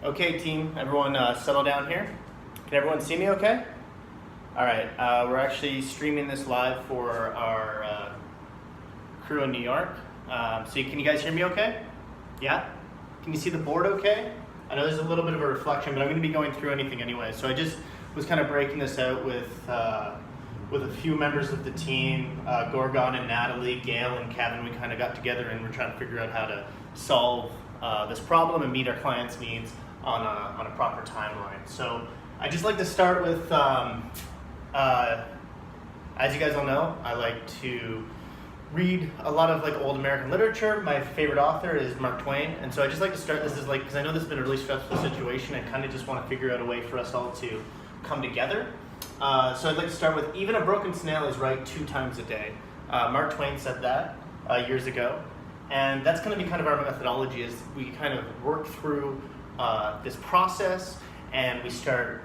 Okay, team, everyone settle down here. Can everyone see me okay? All right, we're actually streaming this live for our crew in New York. Can you guys hear me okay? Yeah? Can you see the board okay? I know there's a little bit of a reflection, but I'm gonna be going through anything anyway. So I just was kind of breaking this out with a few members of the team, Gorgon and Natalie, Gail and Kevin. We kind of got together and we're trying to figure out how to solve this problem and meet our clients' needs on a proper timeline. So I just like to start with, as you guys all know, I like to read a lot of old American literature. My favorite author is Mark Twain, and so I just like to start this as because I know this has been a really stressful situation. I kind of just want to figure out a way for us all to come together. So I'd like to start with, even a broken snail is right 2 times a day. Mark Twain said that years ago, and that's going to be kind of our methodology as we kind of work through this process and we start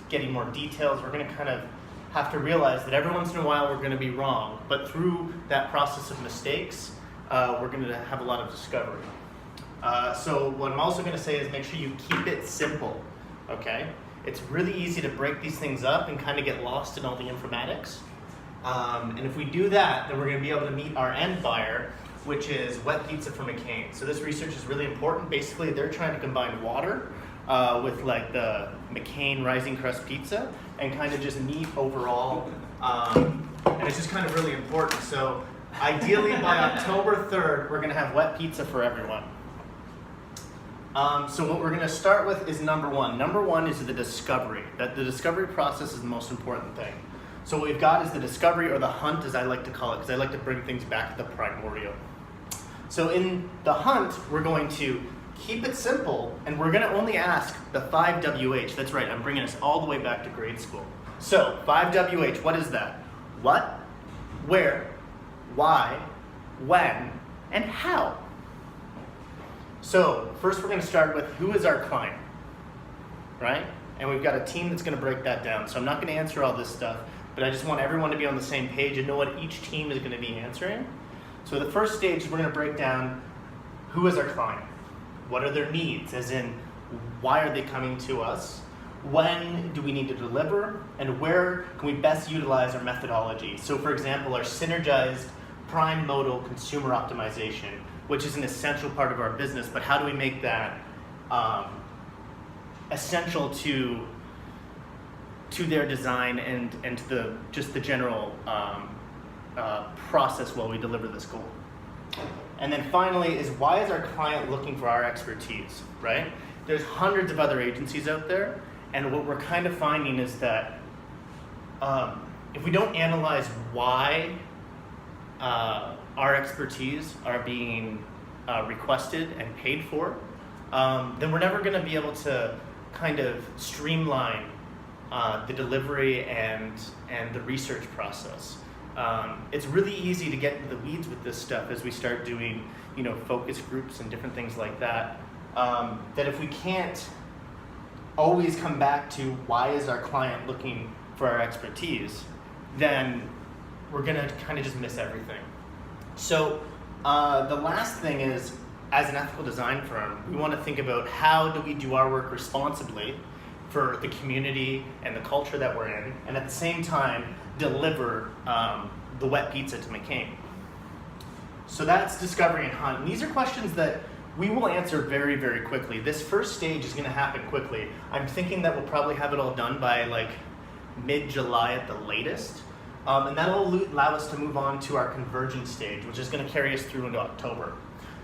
getting more details. We're going to kind of have to realize that every once in a while we're going to be wrong, but through that process of mistakes, we're going to have a lot of discovery. So what I'm also going to say is make sure you keep it simple, okay? It's really easy to break these things up and kind of get lost in all the informatics. And if we do that, then we're going to be able to meet our end buyer, which is wet pizza from McCain. So this research is really important. Basically, they're trying to combine water with the McCain Rising Crust pizza and kind of just meat overall. And it's just kind of really important. So ideally by October 3rd, we're gonna have wet pizza for everyone. So what we're gonna start with is number one. Number one is the discovery. That the discovery process is the most important thing. So what we've got is the discovery, or the hunt as I like to call it, because I like to bring things back to the primordial. So in the hunt, we're going to keep it simple, and we're gonna only ask the 5 WH. That's right, I'm bringing us all the way back to grade school. So 5 WH, what is that? What, where, why, when, and how. So first we're gonna start with who is our client, right? And we've got a team that's gonna break that down. So I'm not gonna answer all this stuff, but I just want everyone to be on the same page and know what each team is gonna be answering. So the first stage is we're gonna break down who is our client. What are their needs, as in why are they coming to us? When do we need to deliver? And where can we best utilize our methodology? So for example, our synergized prime modal consumer optimization, which is an essential part of our business, but how do we make that essential to their design and to just the general process while we deliver this goal. And then finally is, why is our client looking for our expertise, right? There's hundreds of other agencies out there, and what we're kind of finding is that if we don't analyze why our expertise are being requested and paid for, then we're never gonna be able to kind of streamline the delivery and the research process. It's really easy to get into the weeds with this stuff as we start doing, focus groups and different things like that. That if we can't always come back to why is our client looking for our expertise, then we're gonna kind of just miss everything. So the last thing is, as an ethical design firm, we want to think about how do we do our work responsibly for the community and the culture that we're in, and at the same time deliver the wet pizza to McCain. So that's discovery and hunt. And these are questions that we will answer very, very quickly. This first stage is gonna happen quickly. I'm thinking that we'll probably have it all done by mid-July at the latest. And that'll allow us to move on to our convergence stage, which is gonna carry us through into October.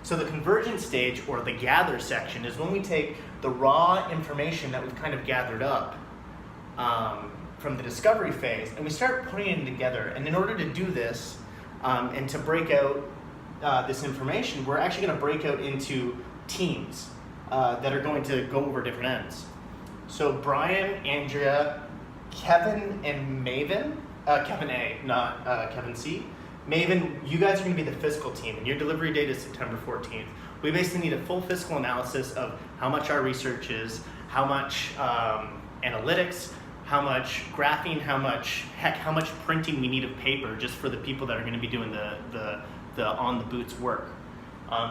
So the convergence stage, or the gather section, is when we take the raw information that we've kind of gathered up from the discovery phase, and we start putting it together. And in order to do this, and to break out this information, we're actually gonna break out into teams that are going to go over different ends. So Brian, Andrea, Kevin, and Maven, Kevin A, not Kevin C. Maven, you guys are gonna be the fiscal team, and your delivery date is September 14th. We basically need a full fiscal analysis of how much our research is, how much analytics, how much graphing, how much printing we need of paper just for the people that are gonna be doing the on the boots work.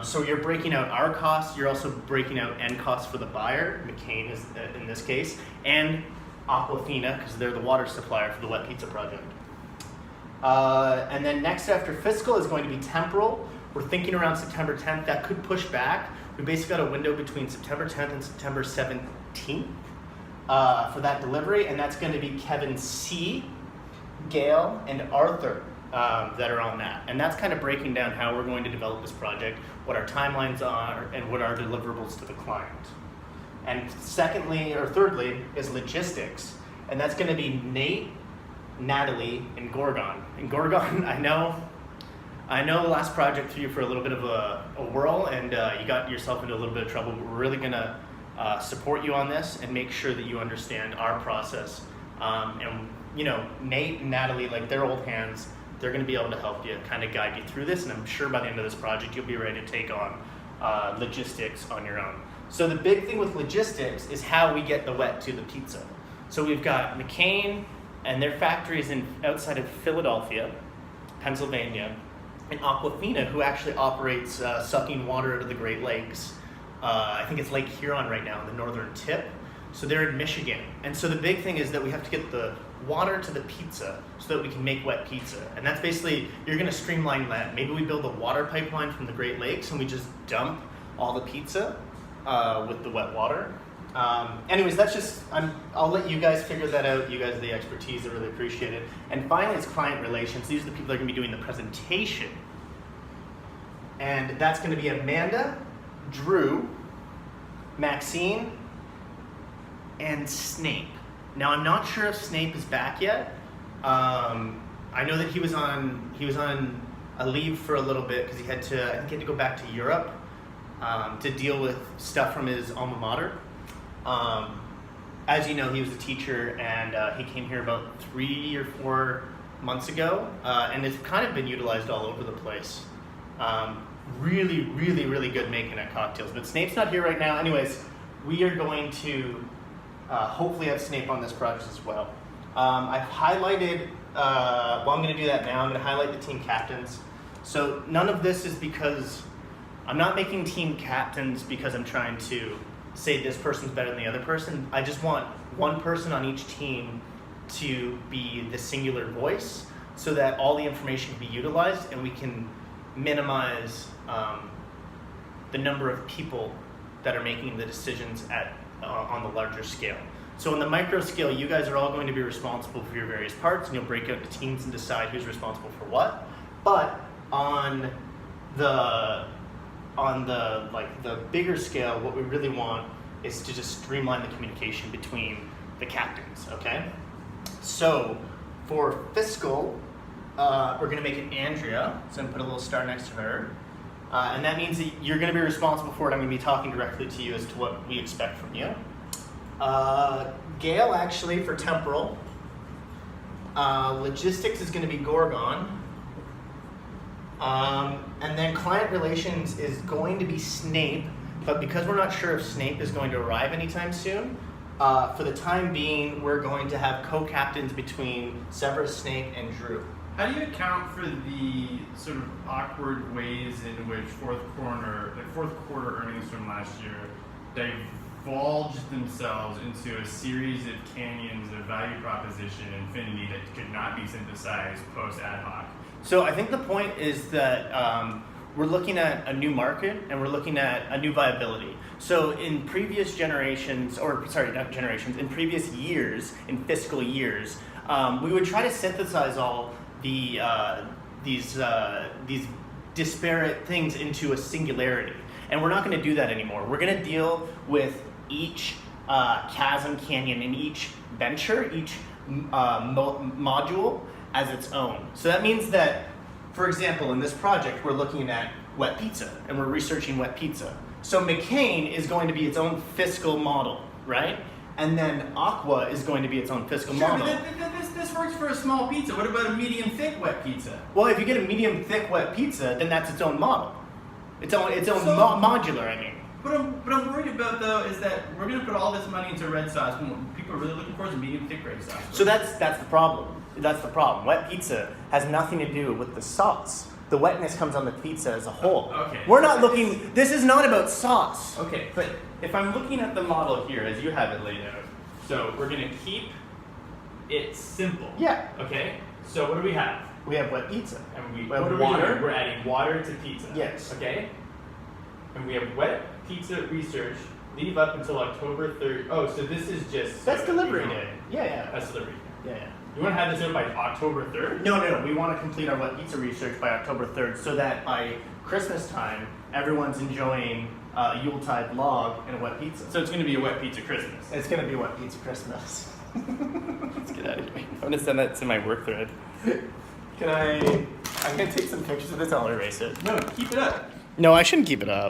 So you're breaking out our costs, you're also breaking out end costs for the buyer, McCain is in this case, and Aquafina, because they're the water supplier for the wet pizza project. And then next after fiscal is going to be temporal. We're thinking around September 10th. That could push back. We basically got a window between September 10th and September 17th for that delivery, and that's going to be Kevin C., Gail, and Arthur that are on that. And that's kind of breaking down how we're going to develop this project, what our timelines are, and what our deliverables to the client. And thirdly is logistics, and that's going to be Nate, Natalie, and Gorgon. And Gorgon, I know the last project threw you for a little bit of a whirl, and you got yourself into a little bit of trouble. But we're really going to support you on this and make sure that you understand our process. And Nate and Natalie, like, they're old hands. They're going to be able to help you, kind of guide you through this, and I'm sure by the end of this project you'll be ready to take on logistics on your own. So the big thing with logistics is how we get the wet to the pizza. So we've got McCain and their factories outside of Philadelphia, Pennsylvania, and Aquafina, who actually operates sucking water out of the Great Lakes. I think it's Lake Huron right now, the northern tip. So they're in Michigan. And so the big thing is that we have to get the water to the pizza so that we can make wet pizza. And that's basically, you're gonna streamline that. Maybe we build a water pipeline from the Great Lakes and we just dump all the pizza with the wet water. Anyways, that's just, I'll let you guys figure that out. You guys are the expertise, I really appreciate it. And finally, it's client relations. These are the people that are gonna be doing the presentation. And that's gonna be Amanda, Drew, Maxine, and Snape. Now, I'm not sure if Snape is back yet. I know that he was on a leave for a little bit because I think he had to go back to Europe to deal with stuff from his alma mater. As you know, he was a teacher, and he came here about 3 or 4 months ago, and it's kind of been utilized all over the place. Really, really, really good making at cocktails. But Snape's not here right now. Anyways, we are going to hopefully have Snape on this project as well. I've highlighted, I'm going to do that now. I'm going to highlight the team captains. So none of this is because, I'm not making team captains because I'm trying to say this person's better than the other person. I just want one person on each team to be the singular voice so that all the information can be utilized and we can minimize the number of people that are making the decisions on the larger scale. So on the micro scale, you guys are all going to be responsible for your various parts, and you'll break out the teams and decide who's responsible for what. But on the bigger scale, what we really want is to just streamline the communication between the captains, okay? So for fiscal, we're going to make it Andrea, so I'm going to put a little star next to her. And that means that you're going to be responsible for it. I'm going to be talking directly to you as to what we expect from you. Gail, actually, for temporal. Logistics is going to be Gorgon. And then client relations is going to be Snape, but because we're not sure if Snape is going to arrive anytime soon, for the time being, we're going to have co-captains between Severus Snape and Drew. How do you account for the sort of awkward ways in which fourth quarter earnings from last year divulged themselves into a series of canyons of value proposition infinity that could not be synthesized post ad hoc? So I think the point is that we're looking at a new market and we're looking at a new viability. So in previous generations, in previous years, in fiscal years, we would try to synthesize all these disparate things into a singularity. And we're not going to do that anymore. We're going to deal with each chasm, canyon, and each venture, each module as its own. So that means that, for example, in this project, we're looking at wet pizza, and we're researching wet pizza. So McCain is going to be its own fiscal model, right? And then Aqua is going to be its own fiscal model. But this works for a small pizza. What about a medium thick wet pizza? Well, if you get a medium thick wet pizza, then that's its own model. Its own modular, I mean. What I'm worried about, though, is that we're going to put all this money into red sauce, and what people are really looking for is a medium thick red sauce. So that's the problem. That's the problem. Wet pizza has nothing to do with the sauce. the wetness comes on the pizza as a whole. Okay. We're not looking, this is not about sauce. Okay, but if I'm looking at the model here as you have it laid out, so we're gonna keep it simple. Yeah. Okay. So what do we have? We have wet pizza. And we We have what are water. we doing? We're adding water to pizza. Yes. Okay. And we have wet pizza research. Leave up until October 3rd. Oh, so this is just. That's delivery day. Yeah. That's delivery. Yeah. You want to have this in by October 3rd? No. We want to complete our wet pizza research by October 3rd so that by Christmas time, everyone's enjoying a Yuletide log and a wet pizza. So it's going to be a wet pizza Christmas. It's going to be wet pizza Christmas. Let's get out of here. I'm going to send that to my work thread. I'm going to take some pictures of this. I'll erase it. No, keep it up. No, I shouldn't keep it up.